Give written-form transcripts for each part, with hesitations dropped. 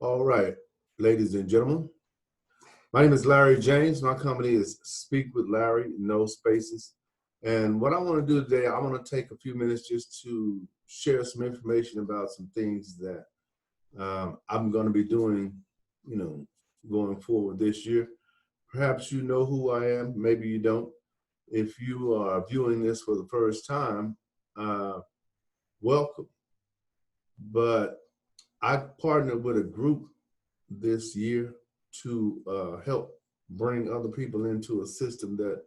All right, ladies and gentlemen, my name is Larry James. My company is Speak with Larry, no spaces. And what I want to do today, I want to take a few minutes just to share some information about some things that I'm going to be doing, going forward this year. Perhaps you know who I am, maybe you don't. If you are viewing this for the first time, welcome. But I partnered with a group this year to help bring other people into a system that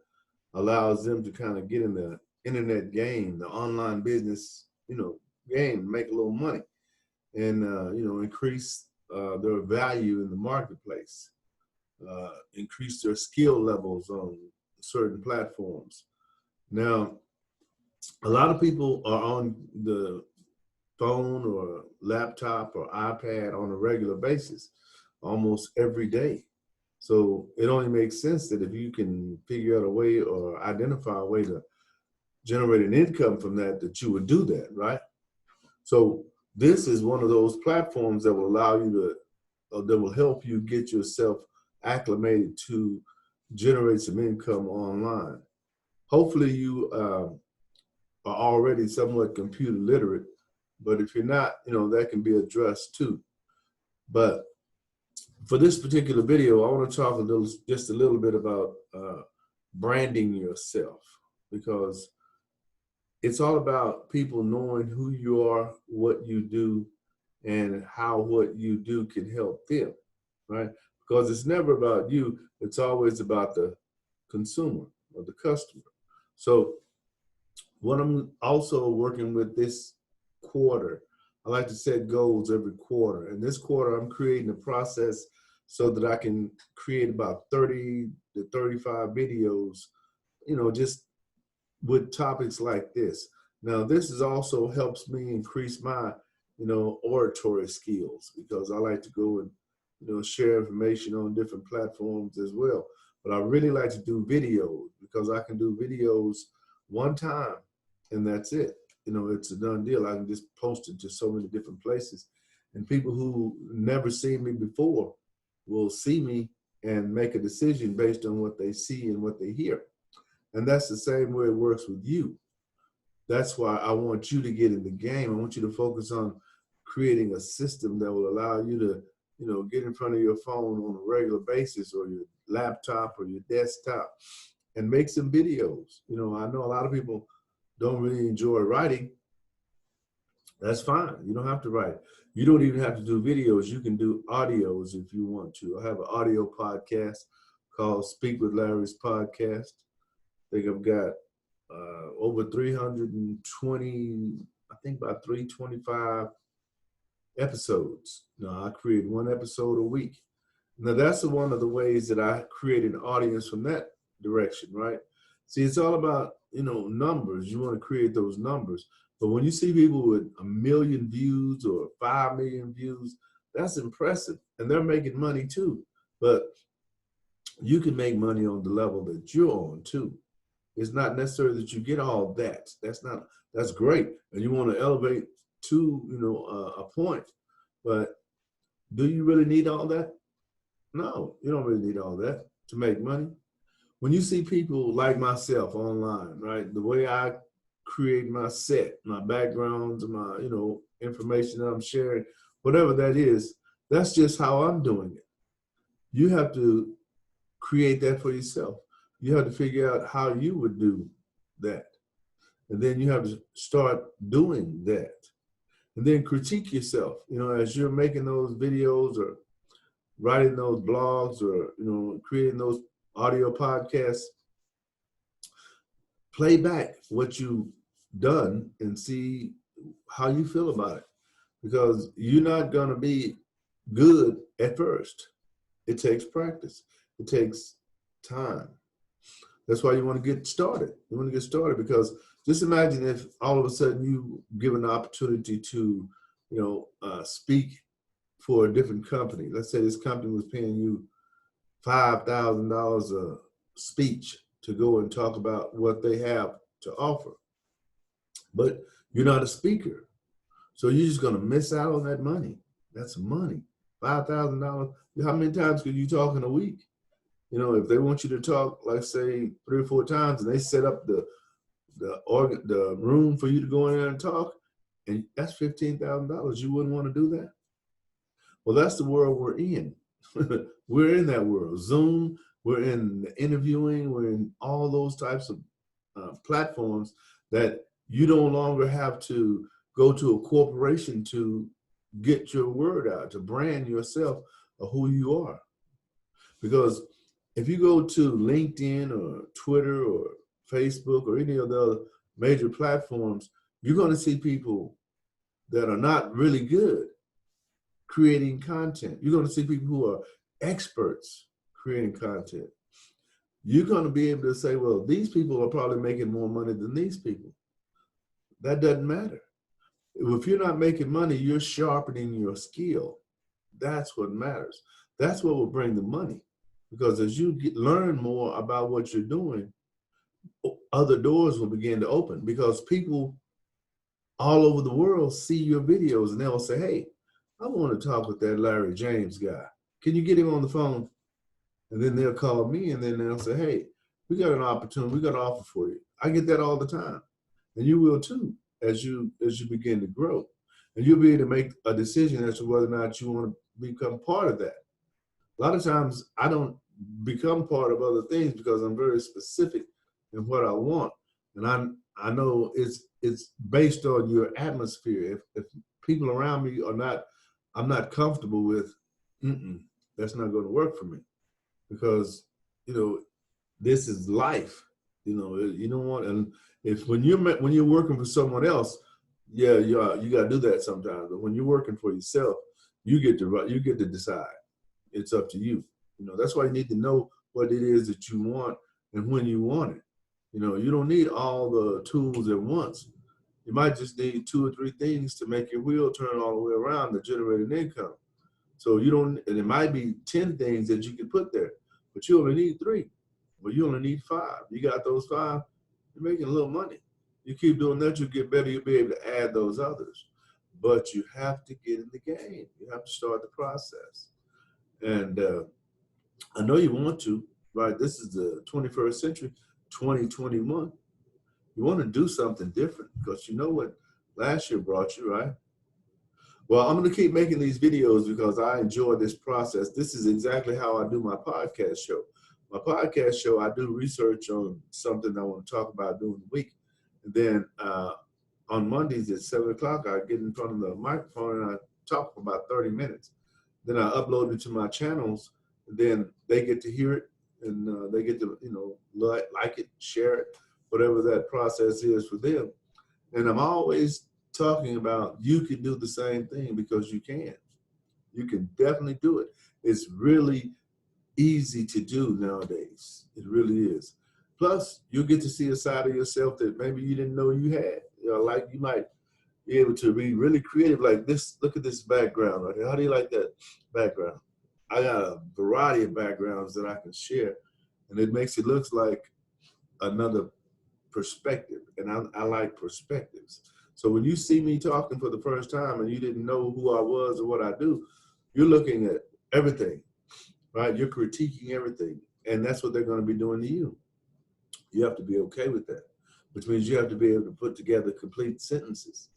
allows them to kind of get in the internet game, the online business, game, make a little money and, increase their value in the marketplace, increase their skill levels on certain platforms. Now, a lot of people are on the phone or laptop or iPad on a regular basis, almost every day. So it only makes sense that if you can figure out a way or identify a way to generate an income from that, that you would do that, right? So this is one of those platforms that will allow you that will help you get yourself acclimated to generate some income online. Hopefully you are already somewhat computer literate, but if you're not, that can be addressed too. But for this particular video, I want to talk just a little bit about branding yourself, because it's all about people knowing who you are, what you do, and how what you do can help them, right? Because it's never about you, it's always about the consumer or the customer. So what I'm also working with this quarter, I like to set goals every quarter. And this quarter, I'm creating a process so that I can create about 30 to 35 videos, just with topics like this. Now, this is also helps me increase my, oratory skills, because I like to go and, share information on different platforms as well. But I really like to do videos, because I can do videos one time and that's it. It's a done deal. I can just post it to so many different places. And people who never seen me before will see me and make a decision based on what they see and what they hear. And that's the same way it works with you. That's why I want you to get in the game. I want you to focus on creating a system that will allow you to, get in front of your phone on a regular basis, or your laptop or your desktop, and make some videos. I know a lot of people don't really enjoy writing. That's fine. You don't have to write. You don't even have to do videos. You can do audios if you want to. I have an audio podcast called Speak with Larry's Podcast. I think I've got over 320, I think about 325 episodes. I create one episode a week. Now that's one of the ways that I create an audience from that direction, right? See, it's all about, numbers. You want to create those numbers. But when you see people with 1 million views or 5 million views, that's impressive. And they're making money too. But you can make money on the level that you're on too. It's not necessary that you get all that. That's great. And you want to elevate to, a point. But do you really need all that? No, you don't really need all that to make money. When you see people like myself online, right, the way I create my set, my backgrounds, my, information that I'm sharing, whatever that is, that's just how I'm doing it. You have to create that for yourself. You have to figure out how you would do that. And then you have to start doing that. And then critique yourself, as you're making those videos or writing those blogs or, creating those audio podcasts. Play back what you've done and see how you feel about it, because you're not going to be good at first. It takes practice. It takes time. That's why you want to get started. You want to get started, because just imagine if all of a sudden you given the opportunity to, speak for a different company. Let's say this company was paying you $5,000 a speech to go and talk about what they have to offer. But you're not a speaker. So you're just going to miss out on that money. That's money. $5,000. How many times can you talk in a week? You know, if they want you to talk, like say 3 or 4 times, and they set up the room for you to go in there and talk, and that's $15,000. You wouldn't want to do that. Well, that's the world we're in. We're in that world. Zoom, we're in interviewing, we're in all those types of platforms that you no longer have to go to a corporation to get your word out, to brand yourself of who you are. Because if you go to LinkedIn or Twitter or Facebook or any of the other major platforms, you're going to see people that are not really good creating content. You're going to see people who are experts creating content. You're going to be able to say, well, these people are probably making more money than these people. That doesn't matter. If you're not making money, you're sharpening your skill. That's what matters. That's what will bring the money. Because as you learn more about what you're doing, other doors will begin to open, because people all over the world see your videos and they'll say, hey, I want to talk with that Larry James guy. Can you get him on the phone? And then they'll call me and then they'll say, hey, we got an opportunity, we got an offer for you. I get that all the time. And you will too, as you begin to grow. And you'll be able to make a decision as to whether or not you want to become part of that. A lot of times I don't become part of other things because I'm very specific in what I want. And I know it's based on your atmosphere. If people around me are not, I'm not comfortable with, that's not going to work for me. Because, you know, this is life. You know, you don't want, and if when you're working for someone else, yeah, you got to do that sometimes. But when you're working for yourself, you get to decide. It's up to you. You know, that's why you need to know what it is that you want and when you want it. You know, you don't need all the tools at once. You might just need 2 or 3 things to make your wheel turn all the way around to generate an income. So you don't, and it might be 10 things that you can put there, but you only need 3. Well, you only need 5. You got those 5, you're making a little money. You keep doing that, you'll get better, you'll be able to add those others. But you have to get in the game. You have to start the process. And I know you want to, right? This is the 21st century, 2021. You want to do something different because you know what last year brought you, right? Well, I'm going to keep making these videos because I enjoy this process. This is exactly how I do my podcast show. My podcast show, I do research on something I want to talk about during the week. And then on Mondays at 7 o'clock, I get in front of the microphone and I talk for about 30 minutes. Then I upload it to my channels. Then they get to hear it and they get to, you know, like it, share it, whatever that process is for them. And I'm always talking about you can do the same thing because you can. You can definitely do it. It's really easy to do nowadays. It really is. Plus, you'll get to see a side of yourself that maybe you didn't know you had. You know, like you might be able to be really creative like this. Look at this background right here. How do you like that background? I got a variety of backgrounds that I can share, and it makes it look like another perspective. And I like perspectives. So when you see me talking for the first time and you didn't know who I was or what I do, you're looking at everything, right? You're critiquing everything. And that's what they're going to be doing to you. You have to be okay with that, which means you have to be able to put together complete sentences,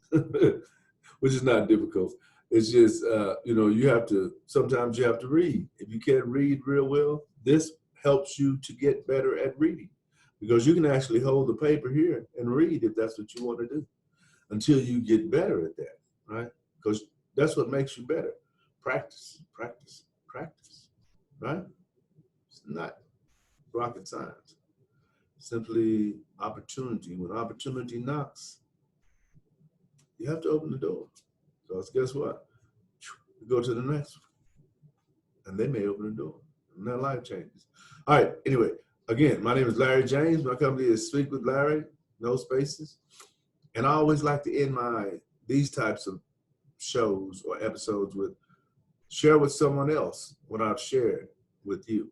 which is not difficult. It's just, you know, sometimes you have to read. If you can't read real well, this helps you to get better at reading because you can actually hold the paper here and read if that's what you want to do until you get better at that, right? Because that's what makes you better. Practice, practice, practice, right? It's not rocket science. Simply opportunity. When opportunity knocks, you have to open the door. So guess what? You go to the next one, and they may open the door, and their life changes. All right, anyway, again, my name is Larry James. My company is Speak with Larry, no spaces. And I always like to end these types of shows or episodes with share with someone else what I've shared with you.